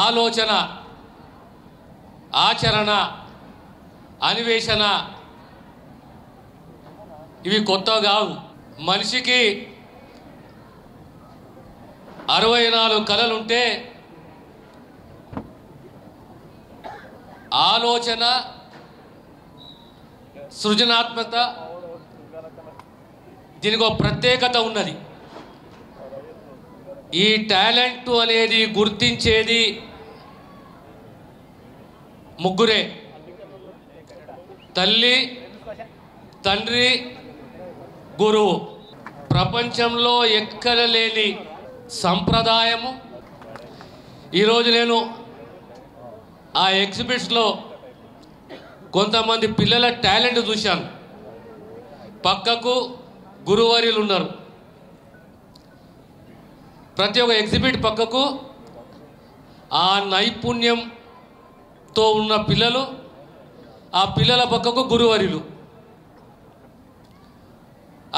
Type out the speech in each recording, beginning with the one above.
ఆలోచన, ఆచరణ, అన్వేషణ ఇవి కొత్తగా కావు. మనిషికి 64 కళలుంటే ఆలోచన, సృజనాత్మకత దీనికి ఒక ప్రత్యేకత ఉన్నది. ఈ టాలెంట్ అనేది గుర్తించేది ముగ్గురే: తల్లి, తండ్రి, గురువు. ప్రపంచంలో ఎక్కడ లేని సంప్రదాయము. ఈరోజు నేను ఆ ఎగ్జిబిట్స్లో కొంతమంది పిల్లల టాలెంట్ చూశాను. పక్కకు గురువర్యులు ఉన్నారు. ప్రతి ఒక్క ఎగ్జిబిట్ పక్కకు ఆ నైపుణ్యంతో ఉన్న పిల్లలు, ఆ పిల్లల పక్కకు గురువర్యులు.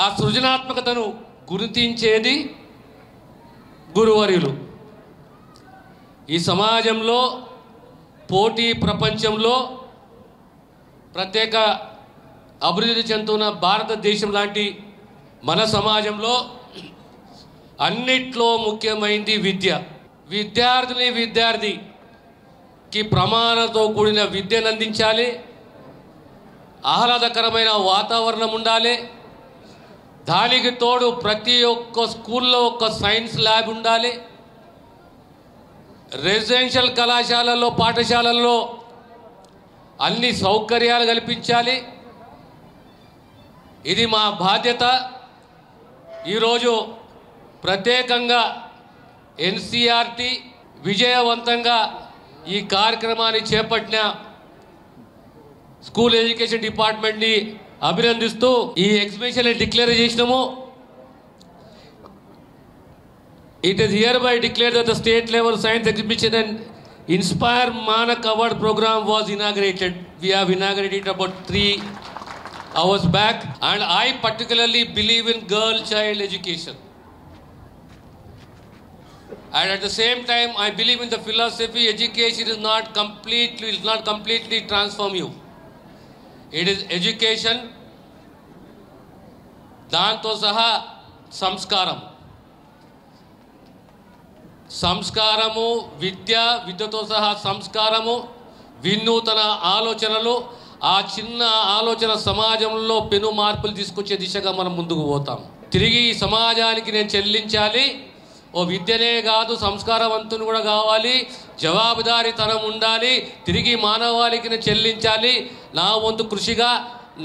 ఆ సృజనాత్మకతను గుర్తించేది గురువర్యులు. ఈ సమాజంలో, పోటీ ప్రపంచంలో, ప్రత్యేక అభివృద్ధి చెందుతున్న భారతదేశం లాంటి మన సమాజంలో అన్నిట్లో ముఖ్యమైనది విద్య. విద్యార్థికి ప్రమాణంతో కూడిన విద్యను అందించాలి. ఆహ్లాదకరమైన వాతావరణం ఉండాలి. దానికి తోడు ప్రతి ఒక్క స్కూల్లో ఒక సైన్స్ ల్యాబ్ ఉండాలి. రెసిడెన్షియల్ కళాశాలల్లో, పాఠశాలల్లో అన్ని సౌకర్యాలు కల్పించాలి. ఇది మా బాధ్యత. ఈరోజు ప్రత్యేకంగా ఎన్సీఆర్టీ విజయవంతంగా ఈ కార్యక్రమాన్ని చేపట్టిన స్కూల్ ఎడ్యుకేషన్ డిపార్ట్మెంట్ని అభినందిస్తూ ఈ ఎగ్జిబిషన్ డిక్లేర్ చేసినాము. It is hereby declared that the state level science exhibition and Inspire Manak Award program was inaugurated. We have inaugurated about 3 hours back, and I particularly believe in girl-child education. And at the same time, I believe in the philosophy education will not completely transform you. It is education, danto saha సంస్కారము, విద్యతో సహా సంస్కారము, వినూతన ఆలోచనలు. ఆ చిన్న ఆలోచన సమాజంలో పెను మార్పులు తీసుకొచ్చే దిశగా మనం ముందుకు పోతాం. తిరిగి ఈ సమాజానికి నేను చెల్లించాలి. ఓ విద్యనే కాదు, సంస్కారవంతుని కూడా కావాలి, జవాబుదారీతనం ఉండాలి, తిరిగి మానవాళికి నేను చెల్లించాలి, నా వంతు కృషిగా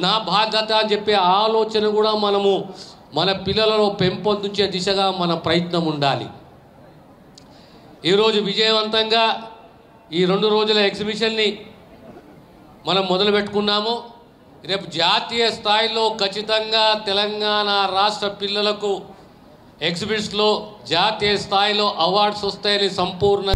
నా బాధ్యత అని చెప్పే ఆలోచన కూడా మనము మన పిల్లలలో పెంపొందించే దిశగా మన ప్రయత్నం ఉండాలి. ఈరోజు విజయవంతంగా ఈ 2 రోజుల ఎగ్జిబిషన్ని మనం మొదలు పెట్టుకున్నాము. రేపు జాతీయ స్థాయిలో ఖచ్చితంగా తెలంగాణ రాష్ట్ర పిల్లలకు ఎగ్జిబిట్స్లో జాతీయ స్థాయిలో అవార్డ్స్ వస్తాయని సంపూర్ణ